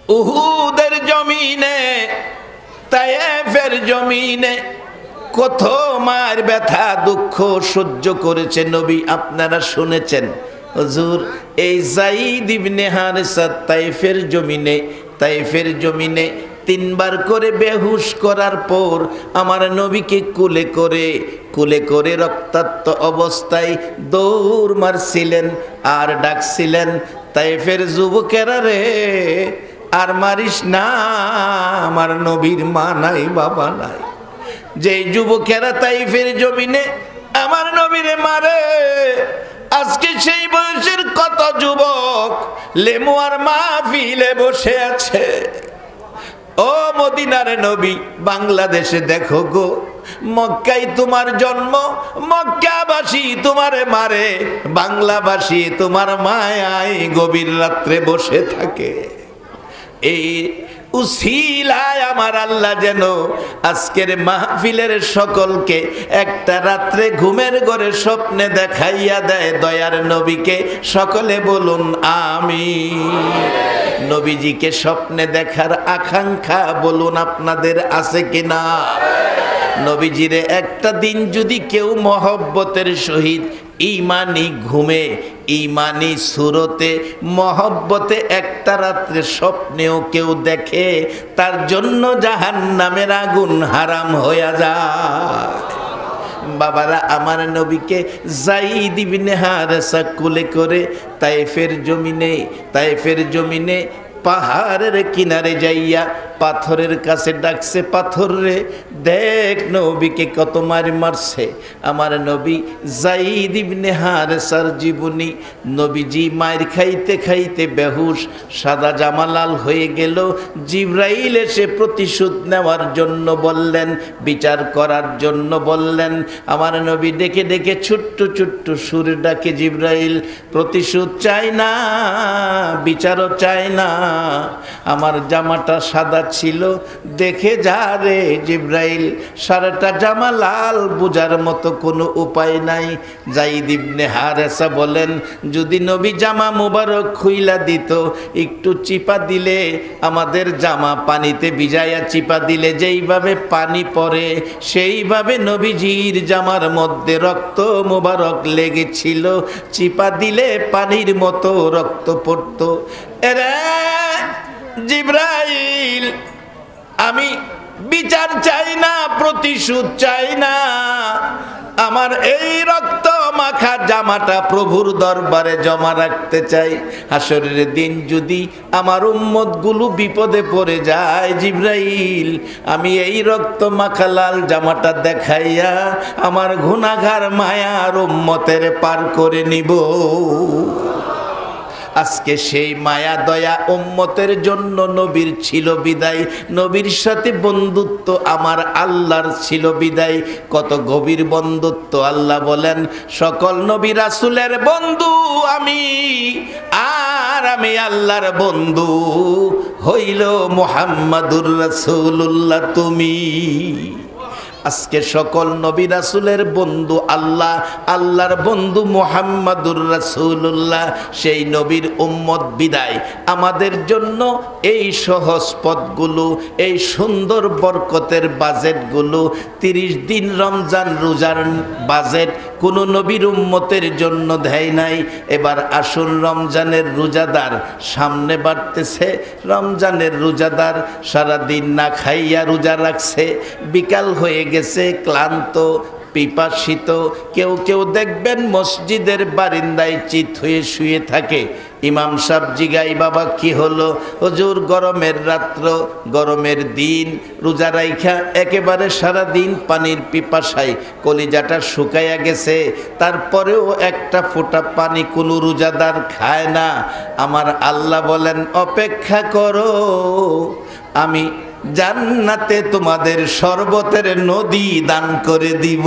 উহুদের জমিনে, তায়েফের জমিনে কত মার ব্যথা দুঃখ সহ্য করেছে নবী, আপনারা শুনেছেন। হুজুর এই যায়েদ ইবনে হারেসা তায়েফের জমিনে 3 বার করে বেহুশ করার পর আমার নবীকে কুলে করে রক্তাক্ত অবস্থায় দৌড় মারছিলেন আর ডাকছিলেন, তায়েফের যুবকেরা রে, আর মারিস না, আমার নবীর মা নাই বাবা নাই। যে যুবকেরা তায়েফের জমিনে আমার নবীরে মারে, আজকে সেই বয়সের কত যুবক লেমুয়ার মাহফিলে বসে আছে। ও মদিনার নবী, বাংলাদেশে দেখো গো, মক্কায় তোমার জন্ম, মক্কাবাসী তোমারে মারে, বাংলাবাসী তোমার মায়ায় গভীর রাত্রে বসে থাকে। এই উসিলায় আমার আল্লাহ যেন আজকের মাহফিলের সকলকে একটা রাত্রে ঘুমের ঘরে স্বপ্নে দেখাইয়া দেয় দয়ার নবীকে। সকলে বলুন আমিন। নবীজিকে স্বপ্নে দেখার আকাঙ্ক্ষা বলুন আপনাদের আছে কিনা? নবীজিরে একটা দিন যদি কেউ মহব্বতের সহিত ইমানি ঘুমে, ইমানি সুরতে, মহব্বতে একটা রাত্রে স্বপ্নেও কেউ দেখে, তার জন্য জাহান্নামের আগুন হারাম হয়ে যায়। বাবারা, আমার নবীকে যায়েদ ইবনে হারেসা কুলে করে তায়েফের জমিনে পাহাড়ের কিনারে যাইয়া পাথরের কাছে ডাকছে, পাথর রে দেখ নবীকে কত মারছে। আমার নবী যায়েদ ইবনে হারেসার জীবনী, নবীজি মার খাইতে খাইতে বেহুশ, সাদা জামা লাল হয়ে গেল। জিবরাইল এসে প্রতিশোধ নেওয়ার জন্য বললেন, বিচার করার জন্য বললেন। আমার নবী ডেকে ডেকে ছোট্ট ছোট্ট সুরে ডাকে, জিবরাইল প্রতিশোধ চাই না, বিচারও চাই না, আমার জামাটা সাদা ছিল, দেখে যা রে জিবরাইল, সারাটা জামা লাল, বুঝার মতো কোনো উপায় নাই। যায়েদ ইবনে হারেসা বলেন, যদি নবী জামা মুবারক খুইলা দিত, একটু চিপা দিলে, আমাদের জামা পানিতে ভিজাইয়া চিপা দিলে যেইভাবে পানি পড়ে, সেইভাবে নবীজির জামার মধ্যে রক্ত মুবারক লেগেছিল, চিপা দিলে পানির মতো রক্ত পড়তো। এরে জিবরাইল, আমি বিচার চাই না, প্রতিশোধ চাই না, আমার এই রক্ত মাখা জামাটা প্রভুর দরবারে জমা রাখতে চাই। হাসরের দিন যদি আমার উম্মতগুলো বিপদে পড়ে যায়, জিবরাইল আমি এই রক্ত মাখা লাল জামাটা দেখাইয়া আমার গুনাহগার মায়ার উম্মতের পার করে নিব। আজকে সেই মায়া দয়া উম্মতের জন্য নবীর ছিল বিদায়, নবীর সাথে বন্ধুত্ব আমার আল্লাহর ছিল বিদায়। কত গভীর বন্ধুত্ব! আল্লাহ বলেন, সকল নবী রাসূলের বন্ধু আমি, আর আমি আল্লাহর বন্ধু হইল মুহাম্মাদুর রাসূলুল্লাহ তুমি। আজকে সকল নবী রাসূলের বন্ধু আল্লাহ, আল্লাহর বন্ধু মুহাম্মাদুর রাসূলুল্লাহ, সেই নবীর উম্মত বিদায়। আমাদের জন্য এই সহজ পথগুলো, এই সুন্দর বরকতের বাজেটগুলো, 30 দিন রমজান রোজার বাজেট কোনো নবীর উম্মতের জন্য দেয় নাই। এবার আসুন, রমজানের রোজাদার সামনে বাড়তেছে। রমজানের রোজাদার সারাদিন না খাইয়া রোজা রাখছে, বিকাল হয়ে গেছে, ক্লান্ত পিপাসিত। কেউ কেউ দেখবেন মসজিদের বারিন্দায় চিত হয়ে শুয়ে থাকে। ইমাম সাহেব জিগাই, বাবা কি হলো? হুজুর গরমের রাত্র, গরমের দিন, রোজা রাইখা একেবারে সারা দিন পানির পিপাসায় কলিজাটা শুকাইয়া গেছে, তারপরেও একটা ফোঁটা পানি কোনো রোজাদার খায় না। আমার আল্লাহ বলেন, অপেক্ষা করো, আমি জান্নাতে তোমাদের শরবতের নদী দান করে দিব।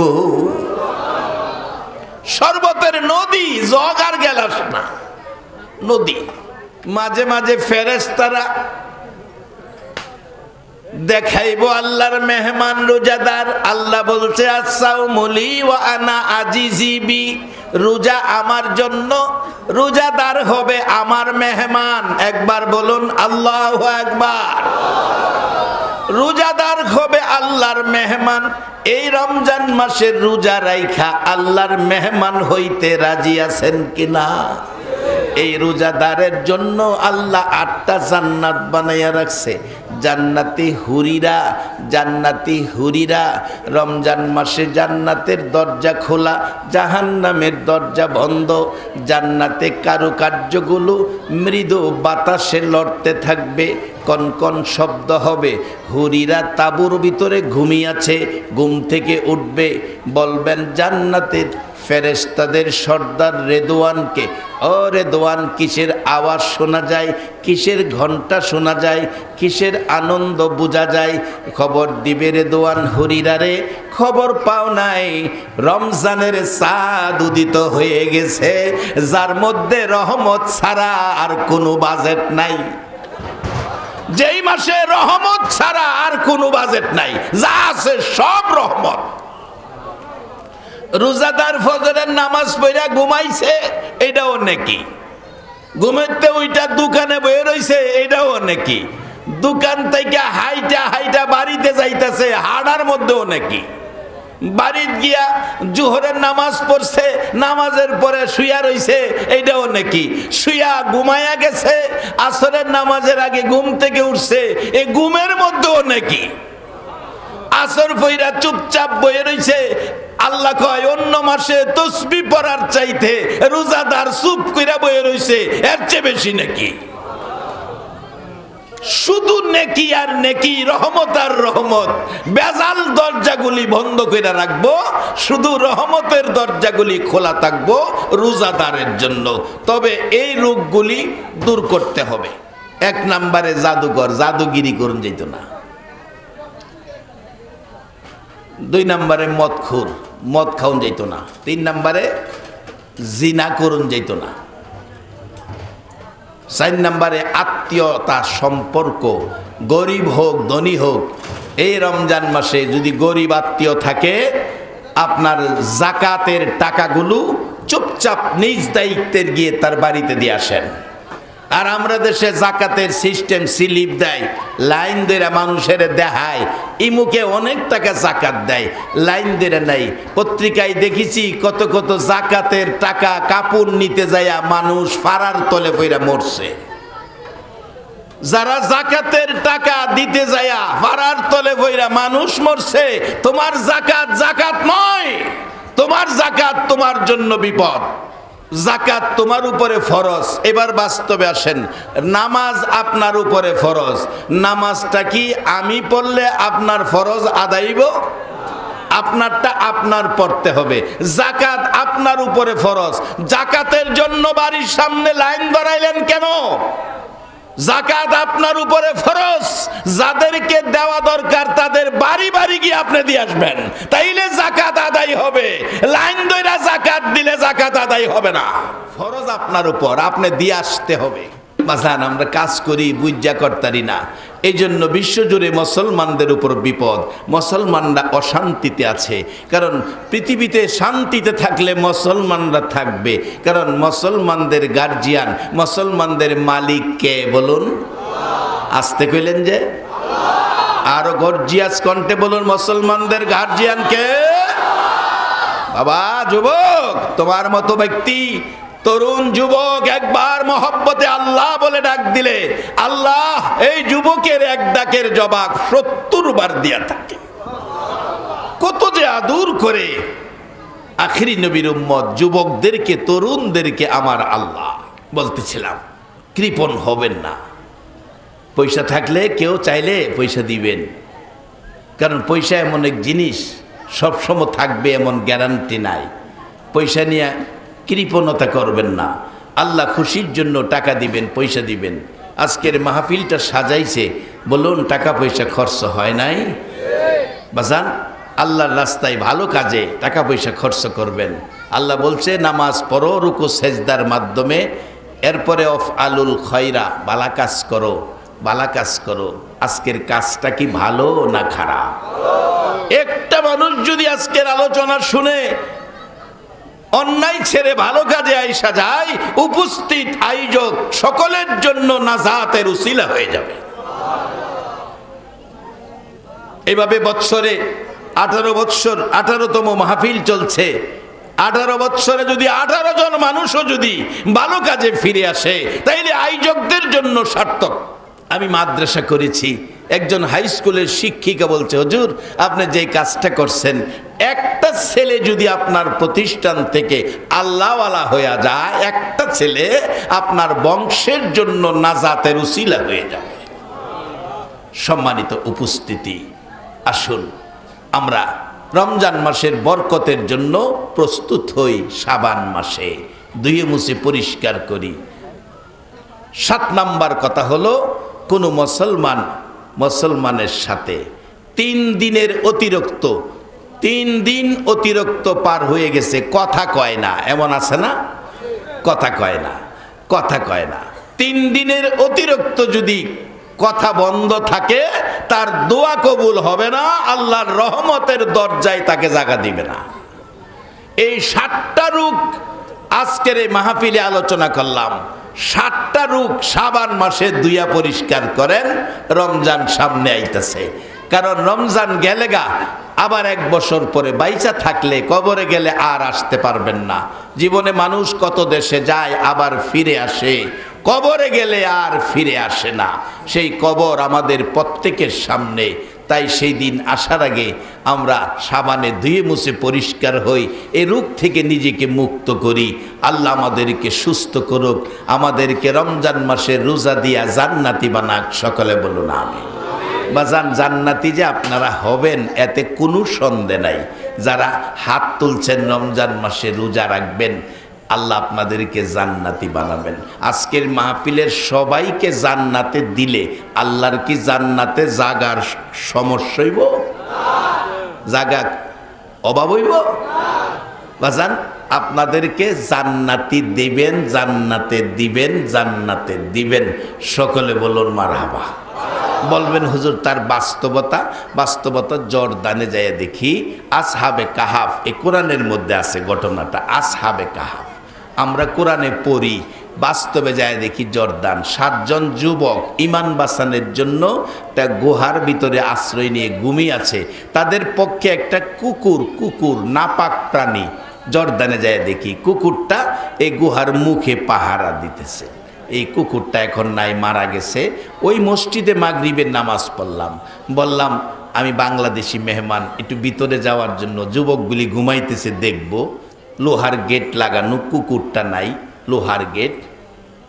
শরবতের নদী, জগ আর গেলাস না, নদী। মাঝে মাঝে ফেরেশতারা দেখাইবো আল্লাহর মেহমান রোজাদার। আল্লাহ বলছে, আসাউমুলি ওয়া আনা আজিজিবি, রোজা আমার জন্য, রোজাদার হবে আমার মেহমান। একবার বলুন আল্লাহু আকবার। রোজাদার হবে আল্লাহর মেহমান। এই রমজান মাসের রোজা রাইখা আল্লাহর মেহমান হইতে রাজি আছেন কিনা? এই রোজাদারের জন্য আল্লাহ 8টা জান্নাত বানাইয়া রাখছে। জান্নাতি হুরিরা, জান্নাতি হুরিরা। রমজান মাসে জান্নাতের দরজা খোলা, জাহান্নামের দরজা বন্ধ। জান্নাতে কারুকার্যগুলো মৃদু বাতাসে লড়তে থাকবে, কনকন শব্দ হবে। হুরিরা তাঁবুর ভিতরে ঘুমিয়েছে, ঘুম থেকে উঠবে, বলবেন জান্নাতের ফেরেশতাদের সর্দার রেদওয়ানকে, ও রেদওয়ান, কিসের আওয়াজ শোনা যায়, কিসের ঘন্টা শোনা যায়, কিসের আনন্দ বোঝা যায়? খবর দিবে রেদওয়ান হুরিরারে, খবর পাও নাই, রমজানের চাঁদ উদিত হয়ে গেছে, যার মধ্যে রহমত ছাড়া আর কোনো বাজেট নাই। যেই মাসে রহমত ছাড়া আর কোনো বাজেট নাই, যা আছে সব রহমত। রোজাদার ফজরের নামাজ পড়া ঘুমাইছে, এটাও নেকি। ঘুমাইতে ওইটা দোকানে বয়ে রইছে, এটাও নেকি। দোকান থেকে হাইটা হাইটা বাড়িতে যাইতেছে, হাড়ার মধ্যেও নেকি। বাড়িতে গিয়া জোহরের নামাজ পড়ছে, নামাজের পরে শুয়া রইছে, এইটাও নাকি। শুয়া ঘুমায়া গেছে, আসরের নামাজের আগে ঘুম থেকে উঠছে, এই ঘুমের মধ্যেও নাকি। আসর পইরা চুপচাপ বয়ে রইছে। আল্লাহ কয় অন্য মাসে তসবিহ পড়ার চাইতে রোজাদার চুপ কইরা বয়ে রইছে, এর চেয়ে বেশি নাকি। শুধু নেকি আর নেকি, রহমত আর রহমত। বেজাল দরজাগুলি বন্ধ করে রাখবো, শুধু রহমতের দরজাগুলি খোলা থাকবো রোজাদারের জন্য। তবে এই রোগগুলি দূর করতে হবে। 1 নম্বরে জাদুকর, জাদুগিরি করুন যেত না। 2 নম্বরে মদখোর, মদ খাওন যেত না। 3 নম্বরে জিনা করুন যেত না। 4 নম্বরে আত্মীয়তা সম্পর্ক, গরিব হোক ধনী হোক, এই রমজান মাসে যদি গরিব আত্মীয় থাকে, আপনার জাকাতের টাকাগুলো চুপচাপ নিজ দায়িত্বের গিয়ে তার বাড়িতে দিয়ে আসেন। আর আমরা দেশে জাকাতের সিস্টেম, স্লিপ দেয়, লাইন ধরে মানুষের দেখায়, ইমুকে অনেক টাকা জাকাত দেয়, লাইন ধরে নাই। পত্রিকায় দেখেছি কত কত জাকাতের টাকা কাপড় নিতে যায়া মানুষ ফারার তলে পইরা মরছে। যারা জাকাতের টাকা দিতে যায়া ফারার তলে পইরা মানুষ মরছে, তোমার জাকাত জাকাত নয়, তোমার জাকাত তোমার জন্য বিপদ। জাকাত তোমার উপরে ফরজ। এবার বাস্তবে আসেন, নামাজ আপনার উপরে ফরজ। নামাজটা কি আমি পড়লে আপনার ফরজ আদায়ব? আপনারটা আপনার পড়তে হবে। জাকাত আপনার উপরে ফরজ। জাকাতের জন্য বাড়ির সামনে লাইন ধরাইলেন কেন? জাকাত আপনার উপরে ফরজ। যাদেরকে দেওয়া দরকার তাদের বাড়ি বাড়ি গিয়ে আপনি দিয়ে আসবেন, তাইলে জাকাত আদায় হবে। লাইন ধরে জাকাত দিলে জাকাত আদায় হবে না। ফরজ আপনার উপর, আপনি দিয়ে আসতে হবে। বাজান, আমরা কাজ করি বুঝা করতারি না, এই জন্য বিশ্বজুড়ে মুসলমানদের উপর বিপদ। মুসলমানরা অশান্তিতে আছে, কারণ পৃথিবীতে শান্তিতে থাকলে মুসলমানরা থাকবে। কারণ মুসলমানদের গার্জিয়ান, মুসলমানদের মালিক কে বলুন? আসতে কইলেন যে, আরো গর্জিয়াস কণ্ঠে বলুন, মুসলমানদের গার্জিয়ান কে? বাবা যুবক, তোমার মতো ব্যক্তি, তরুণ যুবক একবার মহব্বতে আল্লাহ বলে ডাক দিলে আল্লাহ এই যুবকের এক ডাকের জবাব 70 বার দিয়া থাকে। কত যে আদর করে। আখিরি নবীর উম্মত যুবকদেরকে, তরুণদেরকে আমার আল্লাহ বলতেছিলাম, কৃপণ হবেন না। পয়সা থাকলে কেউ চাইলে পয়সা দিবেন, কারণ পয়সা এমন এক জিনিস সবসময় থাকবে এমন গ্যারান্টি নাই। পয়সা নিয়ে কৃপণতা করবেন না। আল্লাহ খুশির জন্য টাকা দিবেন, পয়সা দিবেন। আজকের মাহফিলটা সাজাইছে, বলুন টাকা পয়সা খরচ হয় নাই? বাজান, আল্লাহর রাস্তায় ভালো কাজে টাকা পয়সা খরচ করবেন। আল্লাহ বলছে নামাজ পড়ো রুকু সেজদার মাধ্যমে, এরপরে অফ আলুল খয়রা, বালা কাজ করো, বালা কাজ করো। আজকের কাজটা কি ভালো না খারাপ? একটা মানুষ যদি আজকের আলোচনা শুনে অন্যায় ছেড়ে ভালো কাজে আইসা যায়, উপস্থিত আয়োজক সকলের জন্য নাজাতের উসিলা হয়ে যাবে। এভাবে বৎসরে 18 বৎসর 18তম মাহফিল চলছে। 18 বৎসরে যদি 18 জন মানুষও যদি ভালো কাজে ফিরে আসে, তাইলে আয়োজকদের জন্য সার্থক। আমি মাদ্রাসা করেছি, একজন হাই স্কুলের শিক্ষিকা বলছে, হুজুর আপনি যে কাজটা করছেন, একটা ছেলে যদি আপনার প্রতিষ্ঠান থেকে আল্লাহওয়ালা হয়ে যায়, একটা ছেলে আপনার বংশের জন্য নাজাতের উসিলা হয়ে যাবে। সম্মানিত উপস্থিতি, আসুন আমরা রমজান মাসের বরকতের জন্য প্রস্তুত হই। শাবান মাসে ধুয়ে মুছে পরিষ্কার করি। 7 নাম্বার কথা হলো, কোনো মুসলমানের সাথে 3 দিনের অতিরিক্ত 3 দিন অতিরিক্ত পার হয়ে গেছে, কথা কয় না, এমন আছে না? কথা কয় না, কথা কয় না। 3 দিনের অতিরিক্ত যদি কথা বন্ধ থাকে, তার দোয়া কবুল হবে না, আল্লাহর রহমতের দরজায় তাকে জায়গা দিবে না। এই 7টা রোগ আজকের এই মাহফিলে আলোচনা করলাম। 7টা রোগ শাবান মাসে ধুইয়া পরিষ্কার করেন, রমজান সামনে আইতেছে। কারণ রমজান গেলে গা আবার 1 বছর পরে বাইচা থাকলে কবরে গেলে আর আসতে পারবেন না। জীবনে মানুষ কত দেশে যায় আবার ফিরে আসে, কবরে গেলে আর ফিরে আসে না। সেই কবর আমাদের প্রত্যেকের সামনে। তাই সেই দিন আসার আগে আমরা সাবানে ধুয়ে মুছে পরিষ্কার হই, এই রোগ থেকে নিজেকে মুক্ত করি। আল্লাহ আমাদেরকে সুস্থ করুক, আমাদেরকে রমজান মাসে রোজা দিয়া জান্নাতি বানাক। সকলে বলুন আমিন। বাজান, জান্নাতি যে আপনারা হবেন এতে কোনো সন্দেহ নাই। যারা হাত তুলছেন রমজান মাসে রোজা রাখবেন, আল্লাহ আপনাদেরকে জান্নাতি বানাবেন। আজকের মাহফিলের সবাইকে জান্নাতে দিলে আল্লাহর কি জান্নাতে জাগার সমস্যা হইব? জাগা অভাব হইব? বাজান, আপনাদেরকে জান্নাতি দিবেন, জান্নাতে দিবেন, জান্নাতে দিবেন। সকলে বলুন মারহাবা। বলবেন হুজুর তার বাস্তবতা জর্দানে যায় দেখি, আসহাবে কাহাফ, এই কোরআনের মধ্যে আছে ঘটনাটা। আসহাবে কাহাফ আমরা কোরআনে পড়ি, বাস্তবে যায় দেখি জর্দান 7 জন যুবক ইমান বাঁচানোর জন্য একটা গুহার ভিতরে আশ্রয় নিয়ে ঘুমিয়ে আছে। তাদের পক্ষে একটা কুকুর নাপাক প্রাণী, জর্দানে যায় দেখি কুকুরটা এই গুহার মুখে পাহারা দিতেছে। এই কুকুরটা এখন নাই, মারা গেছে। ওই মসজিদে মাগরিবের নামাজ পড়লাম, বললাম আমি বাংলাদেশি মেহমান, একটু ভিতরে যাওয়ার জন্য। যুবকগুলি ঘুমাইতেছে, দেখব। লোহার গেট লাগানো, কুকুরটা নাই, লোহার গেট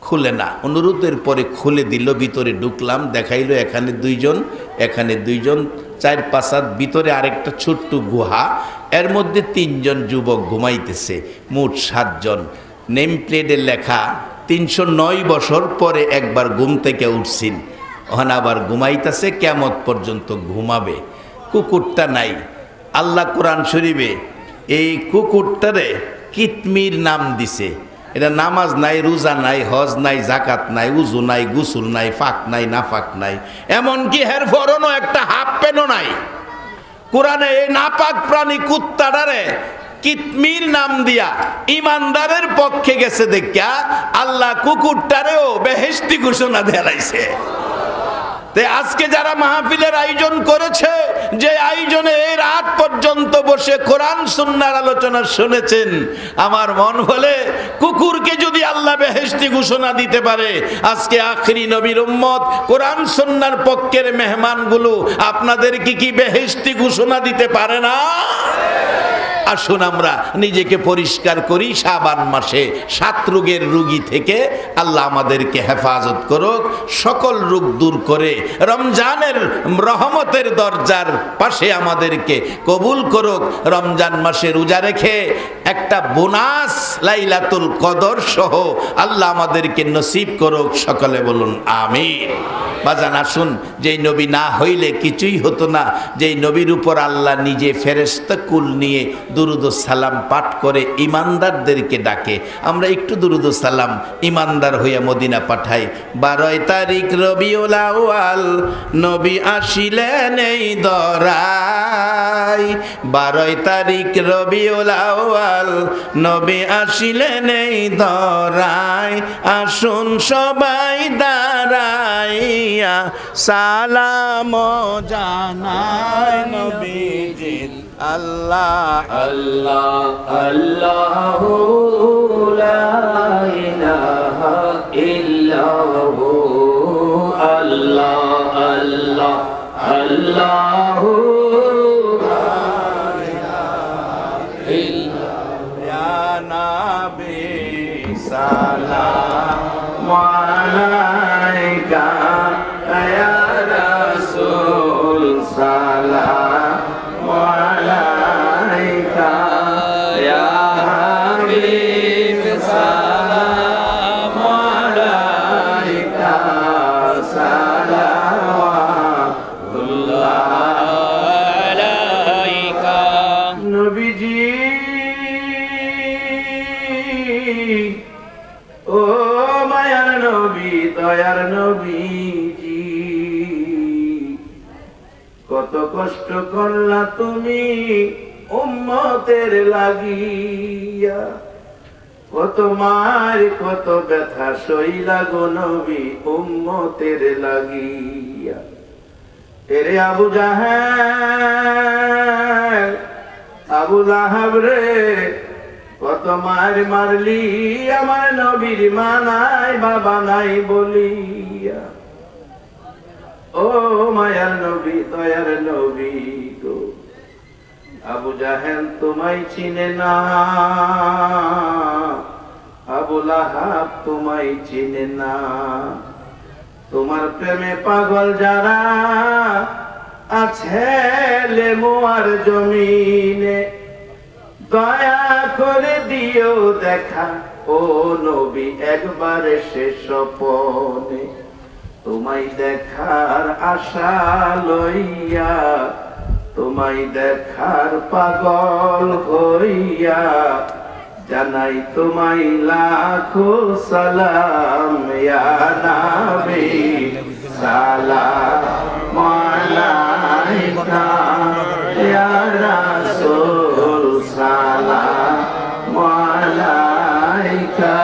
খুলে না। অনুরোধের পরে খুলে দিল, ভিতরে ঢুকলাম, দেখাইলো এখানে 2 জন, এখানে 2 জন, 4-5 হাত ভিতরে আরেকটা ছোট্ট গুহা, এর মধ্যে 3 জন যুবক ঘুমাইতেছে, মোট 7 জন। নেম প্লেটে লেখা 309 বছর পরে একবার ঘুম থেকে উঠছেন, ওখানে আবার ঘুমাইতেছে, কিয়ামত পর্যন্ত ঘুমাবে। কুকুরটা নাই। আল্লাহ কোরআন শরীফে এই কুকুরটারে কিতমির নাম দিছে। এটা নামাজ নাই, রোজা নাই, হজ নাই, জাকাত নাই, উজু নাই, গোসল নাই, ফাক নাই, নাফাক নাই, এমনকি হের ফরনও একটা হাফ প্যান্টও নাই। কোরআনে এই নাপাক প্রাণী কুত্তাটারে কিতমির নাম দিয়া ইমানদারের পক্ষে গেছে দেখা আল্লাহ কুকুরটারেও বেহেশতি ঘোষণা দেলাইছে। আজকে যারা মাহফিলের আয়োজন করেছে, যে আয়োজনে এই রাত পর্যন্ত বসে কোরআন সুন্নাহর আলোচনা শুনেছেন, আমার মন বলে কুকুরকে যদি আল্লাহ বেহেশতি ঘোষণা দিতে পারে, আজকে আখরি নবীর উম্মত কোরআন সুন্নাহর পক্ষের মেহমানগুলো আপনাদেরকে কি বেহেশতি ঘোষণা দিতে পারে না? আসুন আমরা নিজেকে পরিষ্কার করি। শাবান মাসে 7 রোগের রোগী থেকে আল্লাহ আমাদেরকে হেফাজত করুক, সকল রোগ দূর করে রমজানের রহমতের দরজার পাশে আমাদেরকে কবুল করুক। রমজান মাসে রোজা রেখে একটা বোনাস লাইলাতুল কদর সহ আল্লাহ আমাদেরকে নসিব করুক। সকলে বলুন আমিন। বাজান, আসুন, যেই নবী না হইলে কিছুই হতো না, যেই নবীর উপর আল্লাহ নিজে ফেরেশতা কুল নিয়ে দুরুদ ও সালাম পাঠ করে ইমানদারদেরকে ডাকে। আমরা একটু দুরুদ ও সালাম ইমানদার হইয়া মদিনা পাঠাই। 12 তারিখ রবিউল আউয়াল নবী আসিলেন এই দরায়। 12 তারিখ রবিউল আউয়াল নবী আসিলেন এই দরায়। আসুন সবাই দাঁড়াইয়া সালাম জানাই নবীজির। আল্লাহ আল্লাহ আল্লাহু লা ইলাহা ইল্লাহু আল্লাহ আল্লাহ আল্লাহু লা ইলাহা ইল্লাহু ইয়া নবী সালাম আলাইকা ইয়া রাসূল সালাম আলাইকা ইয়া হাবিব সালাম আলাইকা সালাওয়াতুল্লাহ আলাইকা। নবীজি ও মায়ার নবী দয়ার নবীজি, কত কষ্ট করলা তুমি উম্মতের লাগিয়া, কত মার কত ব্যথা সইলা গো নবী উম্মতের লাগিয়া। এরে আবু জাহেল আবু লাহাব রে, কত মার মারলি আমার নবীর মা নাই বাবা নাই বলিয়া। ও মায়ার নবী দয়ার নবী গো, আবু জাহেল তোমায় চিনে না, আবু লাহাব তোমায় চিনে না। তোমার প্রেমে পাগল যারা আছে লেমুয়ার জমিনে, দয়া করে দিও দেখা ও নবী একবার শেষ স্বপনে। তোমায় দেখার আশা লইয়া, তোমায় দেখার পাগল হইয়া, জানাই তোমায় লাখো সালাম ইয়া নবী সালাম আলাইকা ইয়া রাসূল সালাম আলাইকা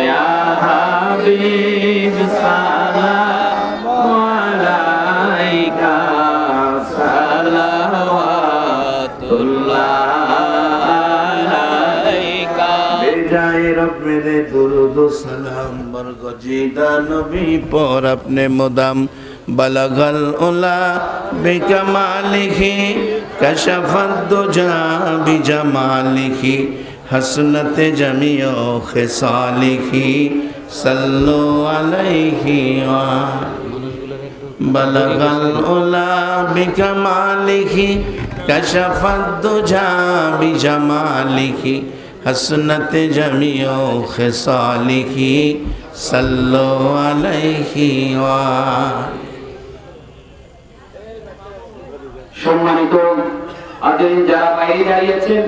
ইয়া হাবিব সালাম আলাইকা সালাওয়াতুল্লাহ আলাইকা। বেজায় রব্বে দুরুদ সালাম বরগজিদা নবী পর আপনে মুদাম। বলগল উলা বিকমালিহি কশফত দুজা বিজমালিহি হসনত জমিও খিসালিহি সাল্লু আলাইহি ওয়া। বলগল উলা বিকমালিহি কশফত দুজা বিজমালিহি হসনত জমিও খিসালিহি সাল্লু আলাইহি ওয়া। সম্মানিত আদিন যারা বাইরে দাঁড়িয়েছেন,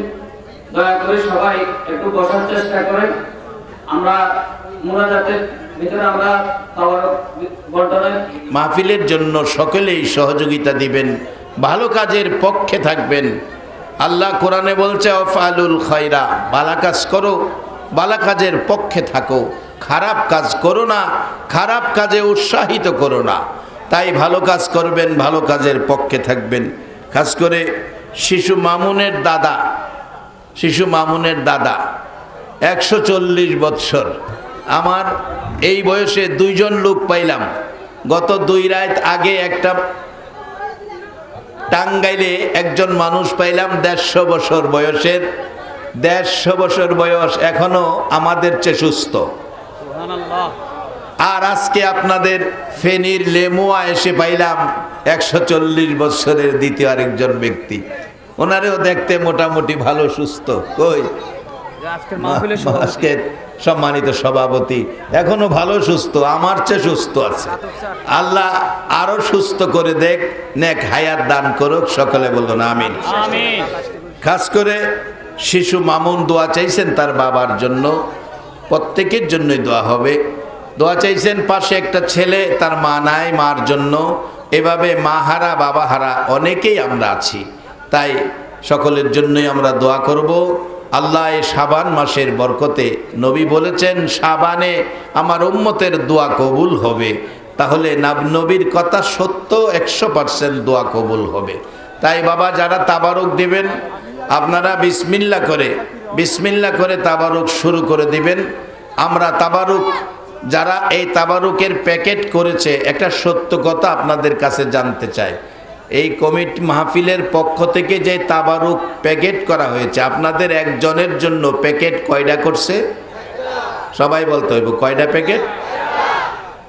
দয়া করে সবাই একটু বসার চেষ্টা করেন। আমরা মুনাজাতের ভিতরে আমরা তাওয়ারক বর্তমানে মাহফিলের জন্য সকলেই সহযোগিতা দিবেন, ভালো কাজের পক্ষে থাকবেন। আল্লাহ কোরআনে বলছে ওয়াফআলুল খায়রা, ভালো কাজ করো, ভালো কাজের পক্ষে থাকো, খারাপ কাজ করো না, খারাপ কাজে উৎসাহিত করো না। তাই ভালো কাজ করবেন, ভালো কাজের পক্ষে থাকবেন। খাস করে শিশু মামুনের দাদা 140 বৎসর। আমার এই বয়সে দুইজন লোক পাইলাম। গত 2 রাত আগে একটা টাঙ্গাইলে একজন মানুষ পাইলাম 150 বছর বয়সের, 150 বছর বয়স, এখনো আমাদের চেয়ে সুস্থ। আর আজকে আপনাদের ফেনীর লেমুয়া এসে পাইলাম 140 বছরের দ্বিতীয় আরেকজন ব্যক্তি। ওনারেও দেখতে মোটামুটি ভালো সুস্থ। কই আজকের সম্মানিত সভাপতি এখনো ভালো সুস্থ, আমার চেয়ে সুস্থ আছে। আল্লাহ আরো সুস্থ করে দেখ, নেক হায়াত দান করুক। সকলে বলুন আমিন। খাস করে শিশু মামুন দোয়া চাইছেন তার বাবার জন্য, প্রত্যেকের জন্যই দোয়া হবে। দোয়া চাইছেন পাশে একটা ছেলে, তার মা নাই, মার জন্য। এভাবে মা হারা বাবা হারা অনেকেই আমরা আছি, তাই সকলের জন্যই আমরা দোয়া করব। আল্লাহ এই শাবান মাসের বরকতে, নবী বলেছেন শাবানে আমার উম্মতের দোয়া কবুল হবে। তাহলে নবীর কথা সত্য, 100% দোয়া কবুল হবে। তাই বাবা যারা তাবারুক দিবেন, আপনারা বিসমিল্লাহ করে তাবারুক শুরু করে দিবেন। আমরা তাবারুক, যারা এই তাবারুকের প্যাকেট করেছে, একটা সত্য কথা আপনাদের কাছে জানতে চাই। এই কমিটি মাহফিলের পক্ষ থেকে যে তাবারুক প্যাকেট করা হয়েছে, আপনাদের একজনের জন্য প্যাকেট কয়টা করছে? সবাই বলতে হইব কয়টা প্যাকেট?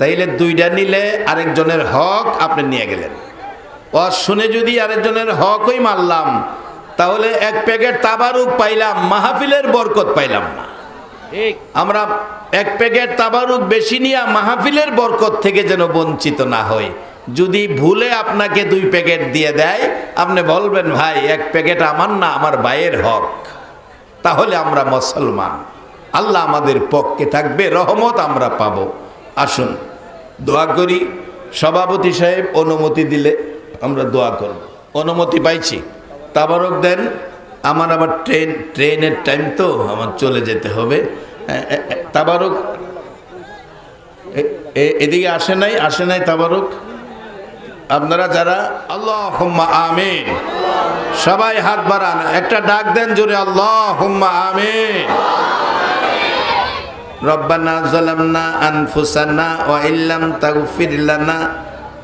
তাইলে 2টা নিলে আরেকজনের হক আপনি নিয়ে গেলেন। শুনে যদি আরেকজনের হকই মারলাম, তাহলে 1 প্যাকেট তাবারুক পাইলাম, মাহফিলের বরকত পাইলাম না। আমরা 1 প্যাকেট তাবারুক বেশি নিয়ে মাহফিলের বরকত থেকে যেন বঞ্চিত না হই। যদি ভুলে আপনাকে 2 প্যাকেট দিয়ে দেয়, আপনি বলবেন ভাই 1 প্যাকেট আমার না, আমার ভাইয়ের হক। তাহলে আমরা মুসলমান, আল্লাহ আমাদের পক্ষে থাকবে, রহমত আমরা পাবো। আসুন দোয়া করি। সভাপতি সাহেব অনুমতি দিলে আমরা দোয়া করব। অনুমতি পাইছি, তাবারক দেন। আমার আবার ট্রেনের টাইম তো, আমার চলে যেতে হবে। তাবারক এদিকে আসে নাই তাবারক। আপনারা যারা আল্লাহুম্মা আমিন, সবাই হাত বাড়ান, একটা ডাক দেন জোরে, আল্লাহুম্মা আমিন। রব্বানা যালামনা আনফুসানা ওয়া ইল্লাম তাগফির লানা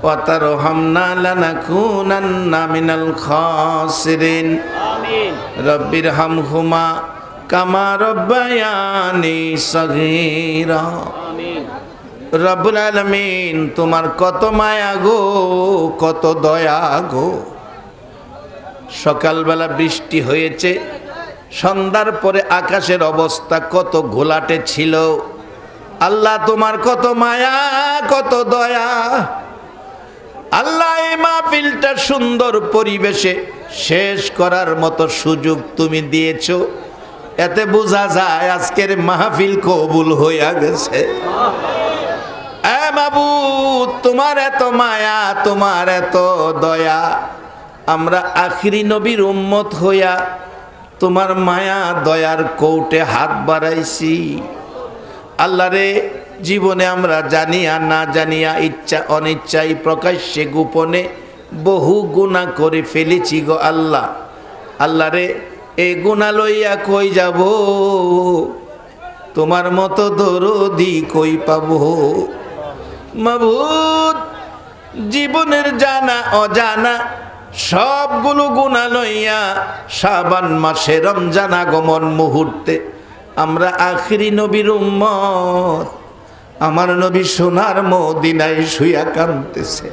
ওয়া তারহামনা লানাকুনান্না মিনাল খাসিরিন। আমিন। রব্বিরহামহুমা কামা রব্বায়ানি সগীরা। আমিন। রব্বুল আলামিন, তোমার কত মায়া গো, কত দয়া গো। সকালবেলা বৃষ্টি হয়েছে, সন্ধ্যার পরে আকাশের অবস্থা কত ঘোলাটে ছিল। আল্লাহ তোমার কত মায়া, কত দয়া। আল্লাহ এই মাহফিলটা সুন্দর পরিবেশে শেষ করার মতো সুযোগ তুমি দিয়েছো। এতে বোঝা যায় আজকের মাহফিল কবুল হইয়া গেছে। মাবুদ, তোমার এত মায়া, তোমার এত দয়া। আমরা আখিরি নবীর উম্মত হইয়া তোমার মায়া দয়ার কৌটে হাত বাড়াইছি। আল্লাহ রে, জীবনে আমরা জানিয়া না জানিয়া, ইচ্ছা অনিচ্ছায়, প্রকাশ্যে গোপনে বহু গুনাহ করে ফেলেছি গো আল্লাহ। আল্লাহ রে, এই গুনাহ লইয়া কই যাব? তোমার মতো দরদি কই পাবো? মাবুদ, জীবনের জানা অজানা সবগুলো গুনাহ লইয়া শাবান মাসে রমজান আগমন মুহূর্তে আমরা আখিরি নবীর উম্মত, আমার নবী সোনার মদিনায় শুইয়া কাঁদতেছে,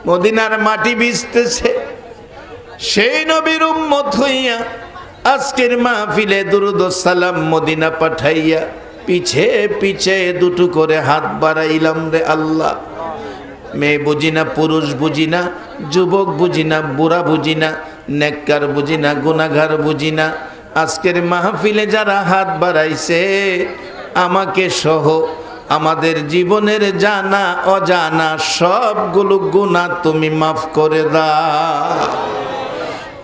মদিনার মাটি ভিজতেছে। সেই নবীর উম্মত হইয়া আজকের মাহফিলে দুরুদ ও সালাম মদিনা পাঠাইয়া পিছে পিছে দুটো করে হাত বাড়াইলাম রে আল্লাহ। মেয়ে বুঝি না, পুরুষ বুঝি না, যুবক বুঝি না, বুড়া বুঝি না, নেককার বুঝি না, গুনাহগার বুঝি না। আজকের মাহফিলে যারা হাত বাড়াইছে, আমাকে সহ আমাদের জীবনের জানা অজানা সবগুলো গুনাহ তুমি মাফ করে দাও।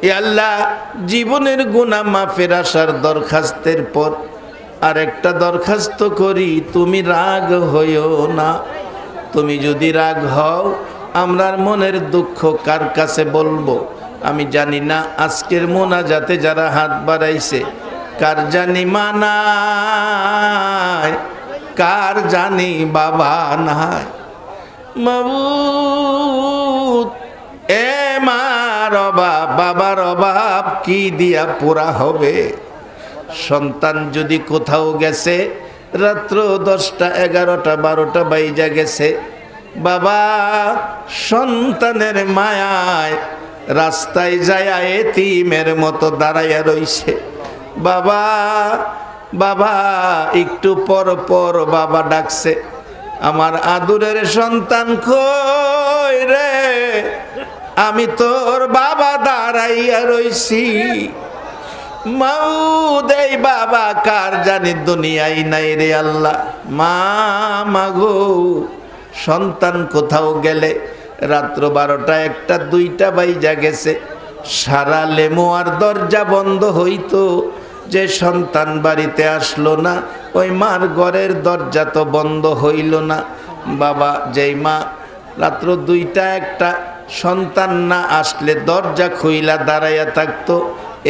এ আল্লাহ, জীবনের গুনাহ মাফের আসার দরখাস্তের পর আরেকটা দরখাস্ত করি, তুমি রাগ হইও না। তুমি যদি রাগ হও, আমরার মনের দুঃখ কার কাছে বলবো আমি জানি না। আজকের মোনাজাতে যারা হাত বাড়াইছে, কার জানি মা নাই, কার জানি বাবা নাই। মাবুদ, এ মার অভাব, বাবার অভাব কি দিয়া পুরা হবে? সন্তান যদি কোথাও গেছে, রাত্র 10টা 11টা 12টা বাইজা গেছে, বাবা সন্তানের মায়ায় রাস্তায় যায় এতিমের মতো দাঁড়াইয়া রইছে। বাবা বাবা, একটু পর পর বাবা ডাকছে, আমার আদুরের সন্তান কই রে? আমি তোর বাবা দাঁড়াইয়া রইছি, মাউদ এই বাবা কার জানি দুনিয়ায় নাই রে আল্লাহ। মা মাগো, সন্তান কোথাও গেলে রাত্র 12টা 1টা 2টা বাইজা গেছে, সারা লেমুয়ার দরজা বন্ধ হইতো, যে সন্তান বাড়িতে আসলো না ওই মার ঘরের দরজা তো বন্ধ হইল না। বাবা যেই মা রাত্র 2টা 1টা সন্তান না আসলে দরজা খুইলা দাঁড়াইয়া থাকতো,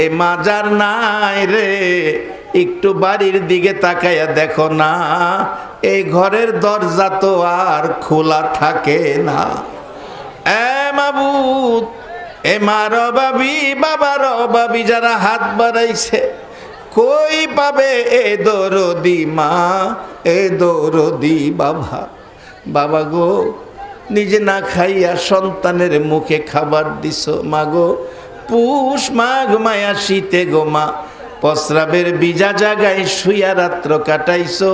এ মা যার নাই রে, একটু বাড়ির দিকে তাকাইয়া দেখো না, এই ঘরের দরজা তো আর খোলা থাকে না। এ মাবুদ, এ মার অভাবী বাবার অভাবী যারা হাত বাড়াইছে, কই পাবে এ দরদি মা, এ দরদি বাবা। বাবা গো, নিজে না খাইয়া সন্তানের মুখে খাবার দিছ মা গো। পুষ মাঘ মায়া শীতে গো মা, প্রস্রাবের বিজা জায়গায় শুইয়া রাত্র কাটাইছো,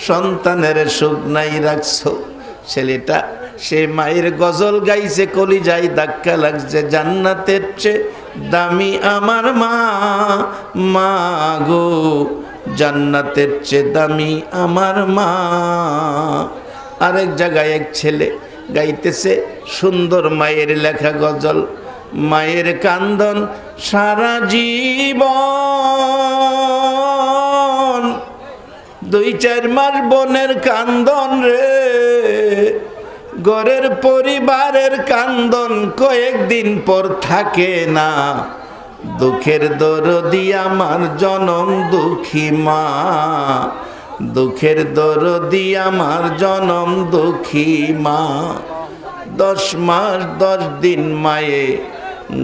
সন্তানের সুখ নাই রাখছো। ছেলেটা সে মায়ের গজল গাইছে, কলিজায় ধাক্কা লাগছে, জান্নাতের চেয়ে দামি আমার মা, মা গো জান্নাতের চেয়ে দামি আমার মা। আরেক জায়গায় এক ছেলে গাইতেছে সুন্দর মায়ের লেখা গজল, মায়ের কান্দন সারা জীবন, 2-4 মাস বোনের কান্দন রে, ঘরের পরিবারের কান্দন কয়েকদিন পর থাকে না। দুঃখের দরদি আমার জনম দুঃখী মা, দুঃখের দরদি আমার জনম দুঃখী মা। 10 মাস 10 দিন মায়ে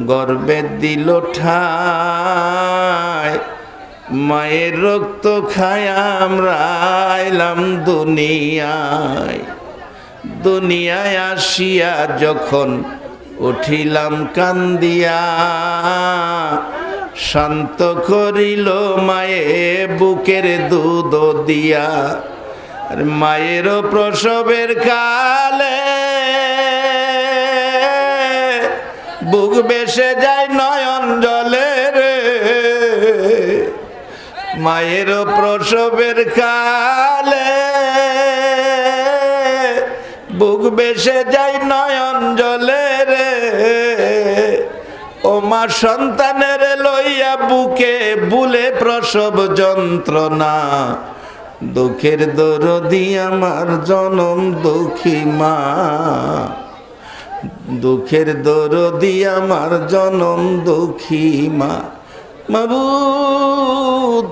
গর্বে দিল ঠায়, মায়ের রক্ত খায় আমরা আইলাম দুনিয়ায়। দুনিয়ায় আসিয়া যখন উঠিলাম কান্দিয়া, শান্ত করিল মায়ে বুকের দুধ দিয়া। আর মায়ের প্রসবের কালে বুক বেসে যায় নয়ন জলে রে, মায়ের প্রসবের কালে বুক বেসে যায় নয়ন জলে রে। ও মা সন্তানের লইয়া বুকে বুলে প্রসব যন্ত্রণা, দুঃখের দরদি আমার জনম দুঃখী মা, দুঃখের দরদি আমার জনম দুঃখী মা। মাবুদ,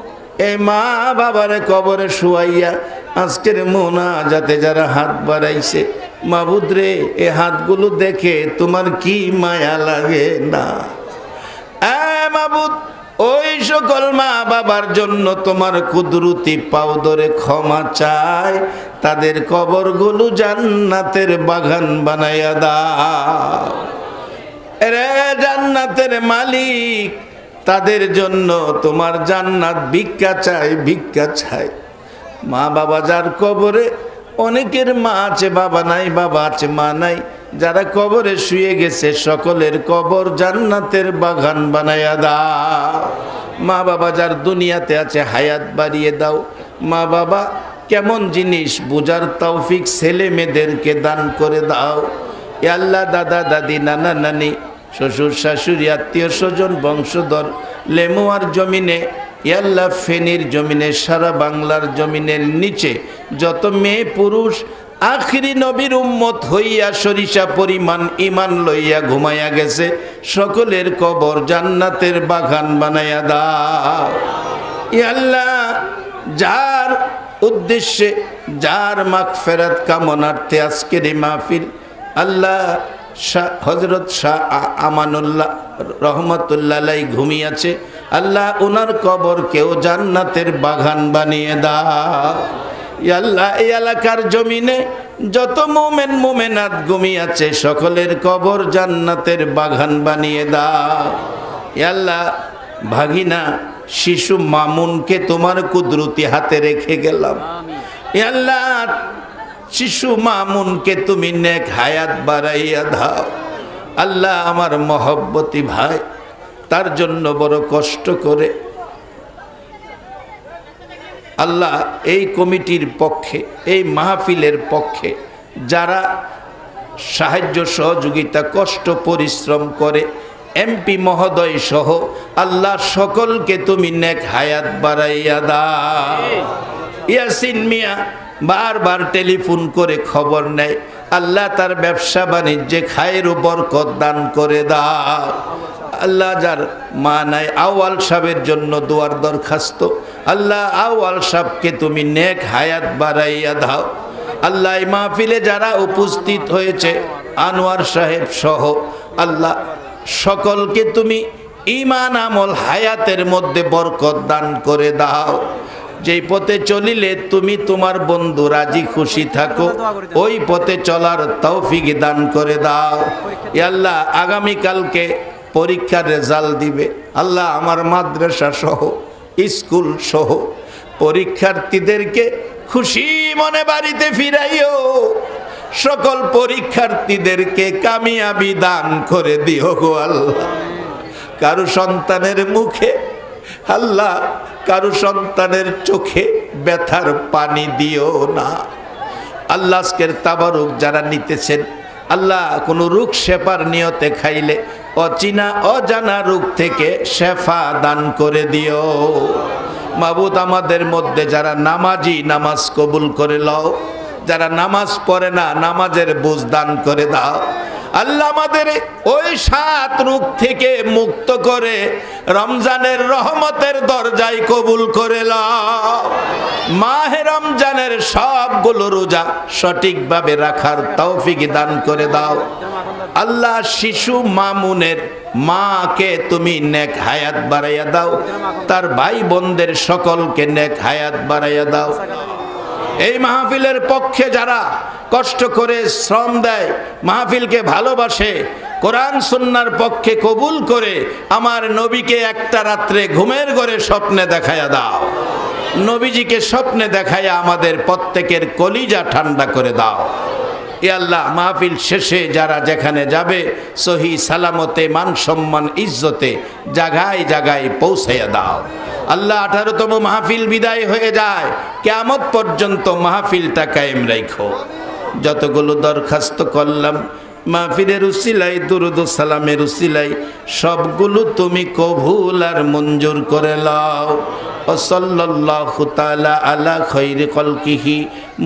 এ মা বাবারে কবরে শুয়াইয়া আজকের মোনাজাতে যারা হাত বাড়াইছে, মাবুদ রে এ হাতগুলো দেখে তোমার কি মায়া লাগে না? মাবুদ, ওই সকল মা বাবার জন্য তোমার কুদরতি পাও ধরে ক্ষমা চাই, তাদের কবরগুলো জান্নাতের বাগান বানাইয়া দাও রে জান্নাতের মালিক। তাদের জন্য তোমার জান্নাত ভিক্ষা চাই, ভিক্ষা চাই। মা বাবা যার কবরে, অনেকের মা আছে বাবা নাই, বাবা আছে মা নাই, যারা কবরে শুয়ে গেছে সকলের কবর জান্নাতের বাগান বানায়া দাও। মা বাবা যার দুনিয়াতে আছে হায়াত বাড়িয়ে দাও। মা বাবা কেমন জিনিস বুঝার তৌফিক ছেলে মেয়েদেরকে দান করে দাও। এ আল্লাহ, দাদা দাদি নানা নানি শ্বশুর শাশুড়ি আত্মীয় স্বজন বংশধর লেমুয়ার জমিনে, আল্লাহ ফেনীর জমিনে, সারা বাংলার জমিনের নিচে যত মেয়ে পুরুষ আখিরি নবীর উম্মত হইয়া সরিষা পরিমাণ ইমান লইয়া ঘুমাইয়া গেছে, সকলের কবর জান্নাতের বাগান বানাইয়া দাও। আল্লাহ, যার উদ্দেশ্যে যার মাগফিরাত কামনার্থে আজকের এই মাহফিল, আল্লাহ হযরত শাহ আমানুল্লাহ রহমতুল্লাহ আলাইহি ঘুমিয়েছে, আল্লাহ ওনার কবর কেউ জান্নাতের বাগান বানিয়ে দাও। আল্লাহ, এই এলাকার জমিনে যত মোমেন মোমেনাত ঘুমিয়েছে সকলের কবর জান্নাতের বাগান বানিয়ে দাও। আল্লাহ, ভাগিনা শিশু মামুনকে তোমার কুদরতি হাতে রেখে গেলাম। আল্লাহ, শিশু মামুনকে তুমি নেক হায়াত বাড়াইয়া দাও। আল্লাহ আমার মহব্বতী ভাই তার জন্য বড় কষ্ট করে আল্লাহ এই কমিটির পক্ষে, এই মাহফিলের পক্ষে যারা সাহায্য সহযোগিতা কষ্ট পরিশ্রম করে, এমপি মহোদয় সহ আল্লাহ সকলকে তুমি নেক হায়াত বাড়াইয়া দাও। ইয়াসিন মিয়া বারবার টেলিফোন করে খবর নেয়, আল্লাহ তার ব্যবসা বাণিজ্যে খায়ের বরকত দান করে দাও। আল্লাহ যার মা নাই আউয়াল সাহেবের জন্য দোয়ার দরখাস্ত, আল্লাহ আউয়াল সাহেবকে তুমি নেক হায়াত বাড়াইয়া দাও। আল্লাহ এই মাহফিলে যারা উপস্থিত হয়েছে আনোয়ার সাহেব সহ আল্লাহ সকলকে তুমি ঈমান আমল হায়াতের মধ্যে বরকত দান করে দাও। যেই পথে চলিলে তুমি তোমার বন্ধু রাজি খুশি থাকো, ওই পথে চলার তৌফিক দান করে দাও। ইয়া আল্লাহ আগামীকালকে পরীক্ষার রেজাল্ট দিবে, আল্লাহ আমার মাদ্রাসা সহ স্কুল সহ পরীক্ষার্থীদেরকে খুশি মনে বাড়িতে ফিরাইও। সকল পরীক্ষার্থীদেরকে কামিয়াবি দান করে দিও গো আল্লাহ। কারো সন্তানের মুখে আল্লাহ, কারো সন্তানের চোখে ব্যথার পানি দিও না আল্লাহ। আজকের তাবারুক যারা নিতেছেন আল্লাহ, কোনো রোগ শেফার নিয়তে খাইলে অচিনা অজানা রোগ থেকে শেফা দান করে দিও মাবুদ। আমাদের মধ্যে যারা নামাজি নামাজ কবুল করে লও, যারা নামাজ পড়ে না নামাজের বুঝ দান করে দাও আল্লাহ। আমাদের ওই 7 রোগ থেকে মুক্ত করে রমজানের রহমতের দরজায় কবুল করে লও। মাহে রমজানের সবগুলো রোজা সঠিকভাবে রাখার তৌফিক দান করে দাও আল্লাহ। শিশু মামুনের মাকে তুমি নেক হায়াত বাড়াইয়া দাও, তার ভাই বোনদের সকলকে নেক হায়াত বাড়াইয়া দাও। এই মাহফিলের পক্ষে যারা কষ্ট করে শ্রম দেয়, মাহফিলকে ভালোবাসে, কোরআন সুন্নাহর পক্ষে কবুল করে আমার নবীকে একটা রাত্রে ঘুমের ঘরে স্বপ্নে দেখায়া দাও। নবীজিকে স্বপ্নে দেখায়া আমাদের প্রত্যেকের কলিজা ঠান্ডা করে দাও। এ আল্লাহ মাহফিল শেষে যারা যেখানে যাবে সহি সালামতে মান সম্মান ইজ্জতে জায়গায় জায়গায় পৌঁছাইয়া দাও আল্লাহ। 18তম মাহফিল বিদায় হয়ে যায়, কিয়ামত পর্যন্ত মাহফিলটা কায়েম রাখো। যতগুলো দরখাস্ত করলাম মাহফিলের উসিলাই দুরুদ ও সালামের উসিলাই সবগুলো তুমি কবুল আর মঞ্জুর করে লাও। ও সাল্লাল্লাহু তাআলা আলা খায়রি খালকিহি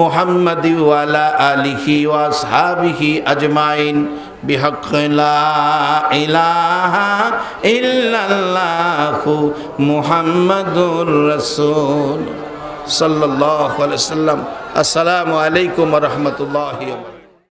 মুহাম্মাদি ওয়া আলা আলিহি ওয়া আসহাবিহি আজমাইন বিহাক্কি লা ইলাহা ইল্লাল্লাহু মুহাম্মাদুর রাসূল সাল্লাল্লাহু আলাইহি ওয়াসাল্লাম। আসসালামু আলাইকুম ওয়া রাহমাতুল্লাহি ওয়া বারাকাতুহু।